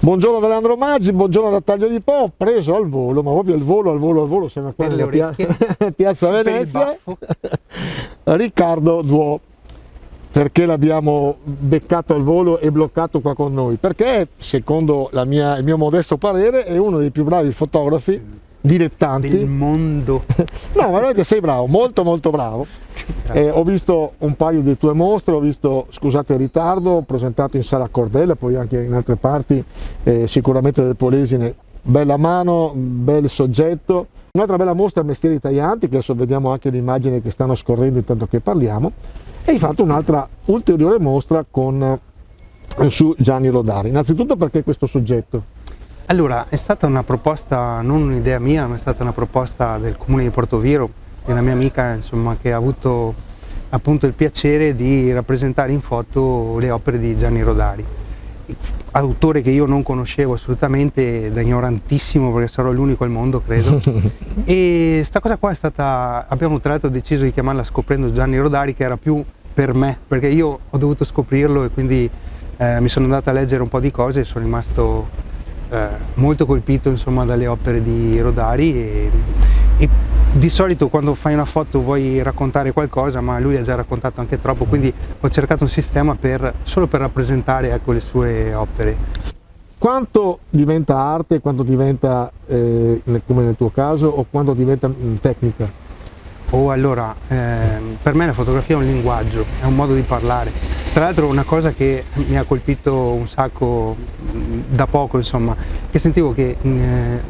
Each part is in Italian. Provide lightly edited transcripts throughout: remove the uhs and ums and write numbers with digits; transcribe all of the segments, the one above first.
Buongiorno da Leandro Maggi, buongiorno da Taglio di Po, preso al volo, ma proprio al volo, siamo qua nella piazza Venezia. Riccardo Duo, perché l'abbiamo beccato al volo e bloccato qua con noi? Perché, secondo il mio modesto parere, è uno dei più bravi fotografi dilettanti del mondo. No, veramente sei bravo, molto bravo. Ho visto un paio di tue mostre, ho visto, scusate il ritardo, presentato in Sala Cordella, poi anche in altre parti, sicuramente del Polesine, bella mano, bel soggetto. Un'altra bella mostra Mestieri Taglianti, che adesso vediamo anche le immagini che stanno scorrendo intanto che parliamo, e hai fatto un'altra ulteriore mostra su Gianni Rodari. Innanzitutto, perché questo soggetto? Allora, è stata una proposta, non un'idea mia, ma è stata una proposta del comune di Portoviro, di una mia amica, insomma, che ha avuto appunto il piacere di rappresentare in foto le opere di Gianni Rodari, autore che io non conoscevo assolutamente, da ignorantissimo, perché sarò l'unico al mondo, credo. E sta cosa qua è stata, abbiamo tra l'altro deciso di chiamarla Scoprendo Gianni Rodari, che era più per me, perché io ho dovuto scoprirlo e quindi mi sono andato a leggere un po' di cose e sono rimasto molto colpito, insomma, dalle opere di Rodari e di solito quando fai una foto vuoi raccontare qualcosa, ma lui ha già raccontato anche troppo, quindi ho cercato un sistema solo per rappresentare, ecco, le sue opere. Quanto diventa arte, quanto diventa, come nel tuo caso, o quanto diventa tecnica? Allora, per me la fotografia è un linguaggio, è un modo di parlare. Tra l'altro una cosa che mi ha colpito un sacco da poco, insomma, che sentivo che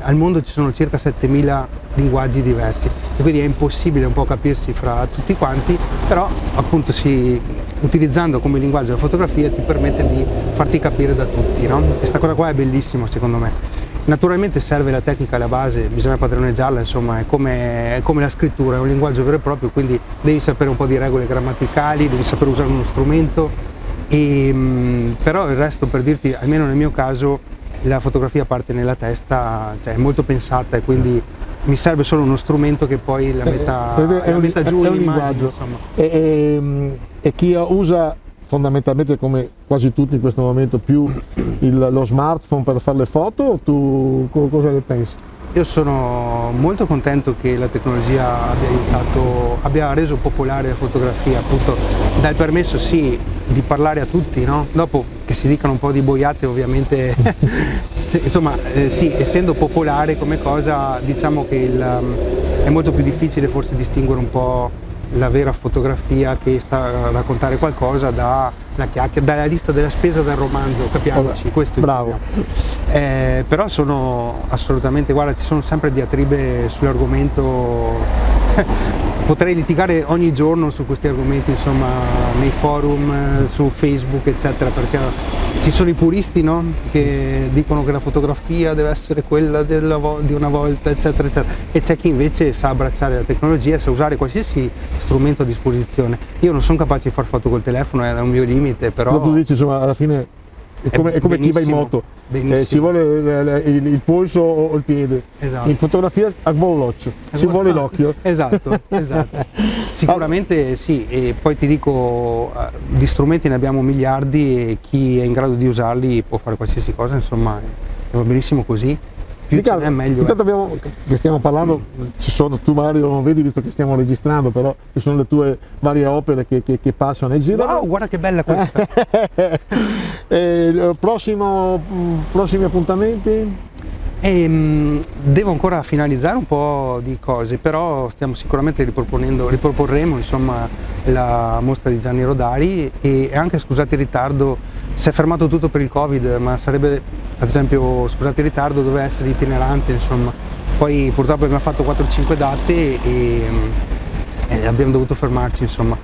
al mondo ci sono circa 7000 linguaggi diversi e quindi è impossibile un po' capirsi fra tutti quanti, però appunto utilizzando come linguaggio la fotografia ti permette di farti capire da tutti, no? E sta cosa qua è bellissima secondo me. Naturalmente serve la tecnica alla base, bisogna padroneggiarla, insomma, è come la scrittura, è un linguaggio vero e proprio, quindi devi sapere un po' di regole grammaticali, devi sapere usare uno strumento, però il resto, per dirti, almeno nel mio caso, la fotografia parte nella testa, cioè è molto pensata e quindi mi serve solo uno strumento che poi la metta giù in linguaggio. E chi usa fondamentalmente, come quasi tutti in questo momento, più lo smartphone per fare le foto, tu cosa ne pensi? Io sono molto contento che la tecnologia abbia reso popolare la fotografia, appunto dà il permesso sì di parlare a tutti, no? Dopo che si dicano un po' di boiate ovviamente, insomma sì, essendo popolare come cosa, diciamo che è molto più difficile forse distinguere un po' la vera fotografia che sta a raccontare qualcosa dalla lista della spesa del romanzo, capiamoci, questo è bravo. Però sono assolutamente, guarda, ci sono sempre diatribe sull'argomento, potrei litigare ogni giorno su questi argomenti, insomma, nei forum, su Facebook, eccetera, perché ci sono i puristi, no? Che dicono che la fotografia deve essere quella di una volta, eccetera, eccetera, e c'è chi invece sa abbracciare la tecnologia, sa usare qualsiasi strumento a disposizione. Io non sono capace di far foto col telefono, è un mio limite, però... Ma tu dici, insomma, alla fine è come chi va in moto, ci vuole il polso o il piede. Esatto. In fotografia a voloccio, ci vuole l'occhio. Esatto. Sicuramente sì, e poi ti dico, di strumenti ne abbiamo miliardi e chi è in grado di usarli può fare qualsiasi cosa, insomma, va benissimo così. Più ce n'è meglio. Intanto che stiamo parlando, ci sono, tu Mario non vedi visto che stiamo registrando, però ci sono le tue varie opere che passano e girano. Wow, guarda che bella questa! Prossimi appuntamenti? Devo ancora finalizzare un po' di cose, però stiamo sicuramente riproporremo, insomma, la mostra di Gianni Rodari e anche, scusate il ritardo, si è fermato tutto per il Covid, ma sarebbe, ad esempio, scusate il ritardo, doveva essere itinerante, insomma. Poi purtroppo abbiamo fatto 4-5 date e abbiamo dovuto fermarci, insomma.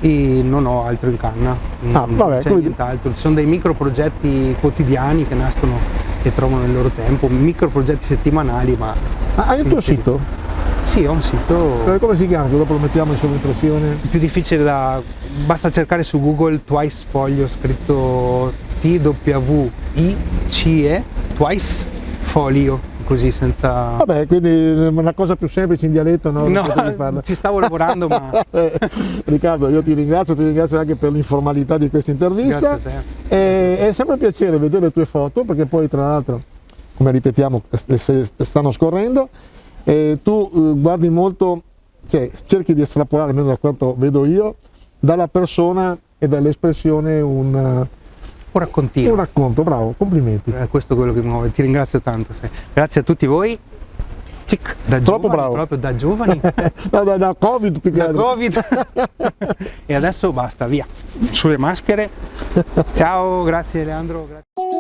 E non ho altro in canna, non c'è nient'altro. Ci sono dei micro progetti quotidiani che nascono e trovano il loro tempo, micro progetti settimanali, ma... hai un tuo sito? Sì, ho un sito. Come si chiama? Dopo lo mettiamo in sovraimpressione. Più difficile basta cercare su Google Twice Folio, scritto TWICE, Twice Folio, così senza... Vabbè, quindi una cosa più semplice in dialetto, no? No, ci stavo lavorando, ma... Riccardo, io ti ringrazio anche per l'informalità di questa intervista. Grazie a te. È sempre un piacere vedere le tue foto, perché poi tra l'altro, come ripetiamo, stanno scorrendo, e tu guardi molto, cioè cerchi di estrapolare, almeno da quanto vedo io, dalla persona e dall'espressione un racconto, bravo, complimenti. Questo è quello che muove, ti ringrazio tanto. Grazie a tutti voi. Da Troppo giovani, bravo. Proprio da giovani. No, da Covid più che Da altro. Covid. E adesso basta, via. Sulle maschere. Ciao, grazie Leandro. Grazie.